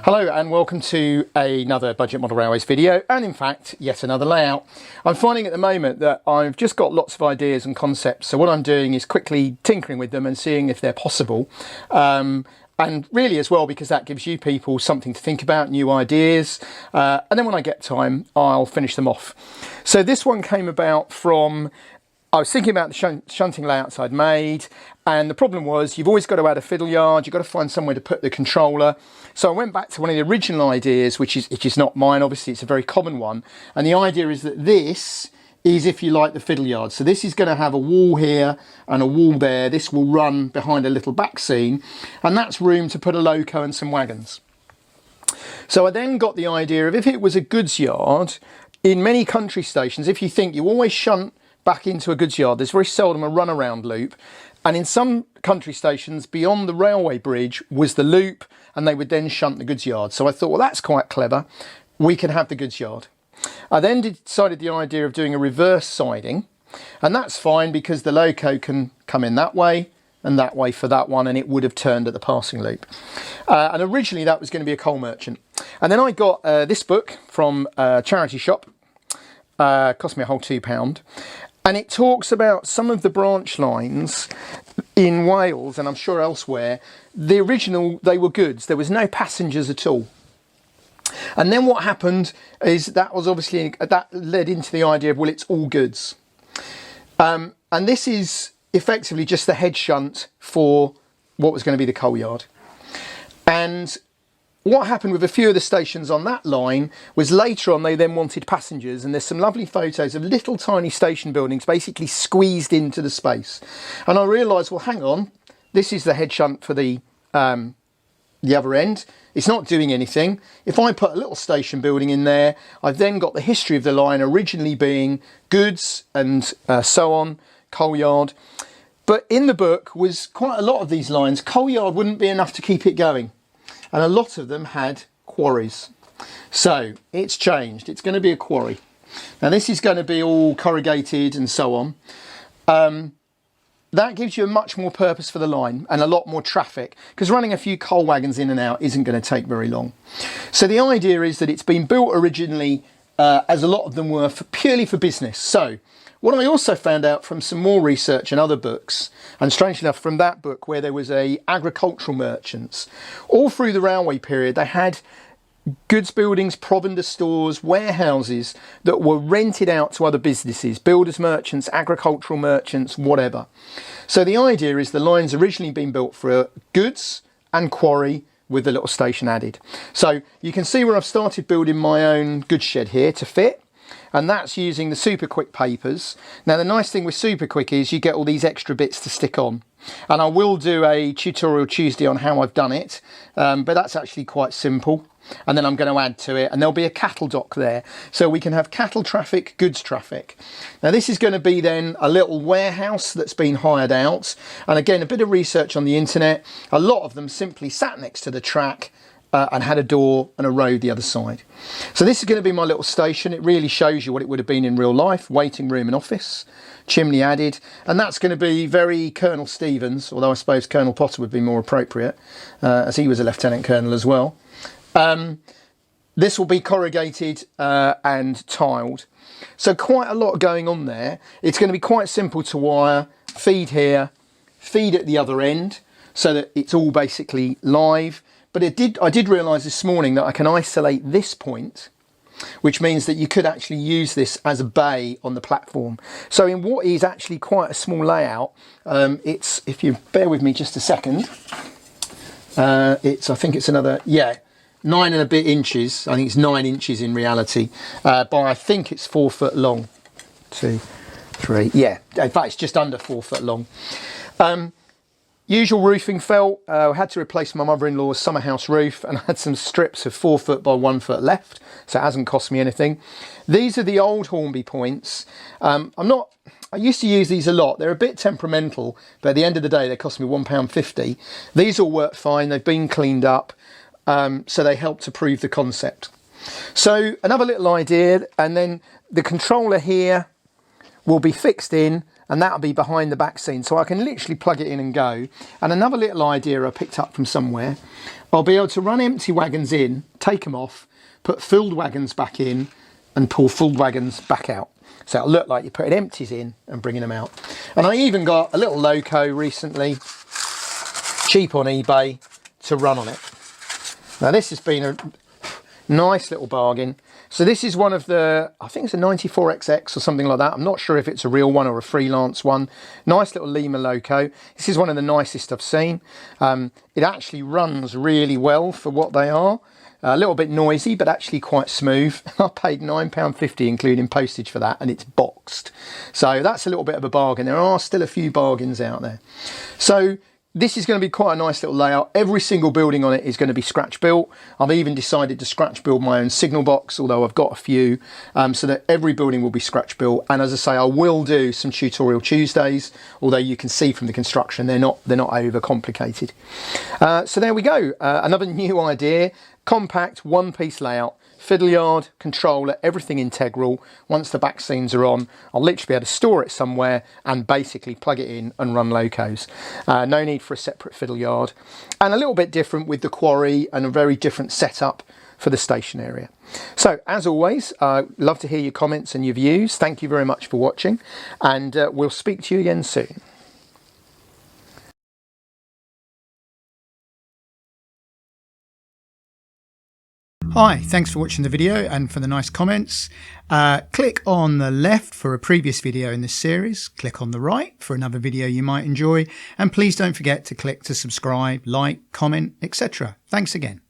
Hello and welcome to another Budget Model Railways video, and in fact yet another layout. I'm finding at the moment that I've just got lots of ideas and concepts, so what I'm doing is quickly tinkering with them and seeing if they're possible. And really as well, because that gives you people something to think about, new ideas, and then when I get time I'll finish them off. So this one came about from, I was thinking about the shunting layouts I'd made, and the problem was you've always got to add a fiddle yard, you've got to find somewhere to put the controller. So I went back to one of the original ideas, which is not mine, obviously it's a very common one, and the idea is that this is, if you like, the fiddle yard. So this is going to have a wall here and a wall there. This will run behind a little back scene, and that's room to put a loco and some wagons. So I then got the idea of, if it was a goods yard, in many country stations, if you think you always shunt back into a goods yard, there's very seldom a runaround loop, and in some country stations beyond the railway bridge was the loop, and they would then shunt the goods yard. So I thought, well, that's quite clever, we can have the goods yard. I then decided the idea of doing a reverse siding, and that's fine because the loco can come in that way and that way for that one, and it would have turned at the passing loop. And originally that was going to be a coal merchant, and then I got this book from a charity shop, cost me a whole £2, and it talks about some of the branch lines in Wales, and I'm sure elsewhere. The original, they were goods, there was no passengers at all. And then what happened is that was obviously, that led into the idea of, well, it's all goods. And this is effectively just the head shunt for what was going to be the coal yard. And what happened with a few of the stations on that line was later on they then wanted passengers, and there's some lovely photos of little tiny station buildings basically squeezed into the space. And I realised, well, hang on, this is the head shunt for the other end. It's not doing anything. If I put a little station building in there, I've then got the history of the line originally being goods and so on, coal yard. But in the book was quite a lot of these lines. Coal yard wouldn't be enough to keep it going, and a lot of them had quarries. So it's changed, it's going to be a quarry. Now this is going to be all corrugated and so on. That gives you a much more purpose for the line and a lot more traffic, because running a few coal wagons in and out isn't going to take very long. So the idea is that it's been built originally, as a lot of them were, purely for business. So what I also found out from some more research and other books, and strangely enough from that book where there was agricultural merchants, all through the railway period they had goods buildings, provender stores, warehouses that were rented out to other businesses, builders merchants, agricultural merchants, whatever. So the idea is the line's originally been built for goods and quarry with the little station added. So you can see where I've started building my own goods shed here to fit, and that's using the Super Quick papers. Now the nice thing with Super Quick is you get all these extra bits to stick on, and I will do a tutorial Tuesday on how I've done it, but that's actually quite simple. And then I'm going to add to it, and there'll be a cattle dock there, so we can have cattle traffic, goods traffic. Now this is going to be then a little warehouse that's been hired out, and again a bit of research on the internet, a lot of them simply sat next to the track and had a door and a road the other side. So this is going to be my little station. It really shows you what it would have been in real life: waiting room and office, chimney added, and that's going to be very Colonel Stevens, although I suppose Colonel Potter would be more appropriate, as he was a lieutenant colonel as well. This will be corrugated and tiled, so quite a lot going on there. It's going to be quite simple to wire, feed here, feed at the other end, so that it's all basically live. But I did realise this morning that I can isolate this point, which means that you could actually use this as a bay on the platform. So in what is actually quite a small layout, it's, if you bear with me just a second, I think it's another, 9 and a bit inches. I think it's 9 inches in reality, but I think it's 4 foot long. 2, 3, yeah, in fact it's just under 4 foot long. Usual roofing felt. I had to replace my mother-in-law's summer house roof, and I had some strips of 4 foot by 1 foot left, so it hasn't cost me anything. These are the old Hornby points. I used to use these a lot. They're a bit temperamental, but at the end of the day they cost me £1.50. These all work fine, they've been cleaned up. So they help to prove the concept. So another little idea, and then the controller here will be fixed in, and that'll be behind the back scene, so I can literally plug it in and go. And another little idea I picked up from somewhere, I'll be able to run empty wagons in, take them off, put filled wagons back in, and pull full wagons back out. So it'll look like you're putting empties in and bringing them out. And I even got a little loco recently, cheap on eBay, to run on it. Now this has been a nice little bargain. So this is one of the, I think it's a 94XX or something like that. I'm not sure if it's a real one or a freelance one. Nice little Lima loco. This is one of the nicest I've seen. It actually runs really well for what they are. A little bit noisy, but actually quite smooth. I paid £9.50 including postage for that, and it's boxed. So that's a little bit of a bargain. There are still a few bargains out there. So this is going to be quite a nice little layout. Every single building on it is going to be scratch built. I've even decided to scratch build my own signal box, although I've got a few, so that every building will be scratch built. And as I say, I will do some tutorial Tuesdays, although you can see from the construction they're not over complicated. So there we go. Another new idea. Compact one-piece layout, fiddle yard, controller, everything integral. Once the back scenes are on, I'll literally be able to store it somewhere and basically plug it in and run locos. No need for a separate fiddle yard. And a little bit different with the quarry and a very different setup for the station area. So as always, love to hear your comments and your views. Thank you very much for watching, and we'll speak to you again soon. Hi, thanks for watching the video and for the nice comments. Click on the left for a previous video in this series, click on the right for another video you might enjoy, and please don't forget to click to subscribe, like, comment, etc. Thanks again.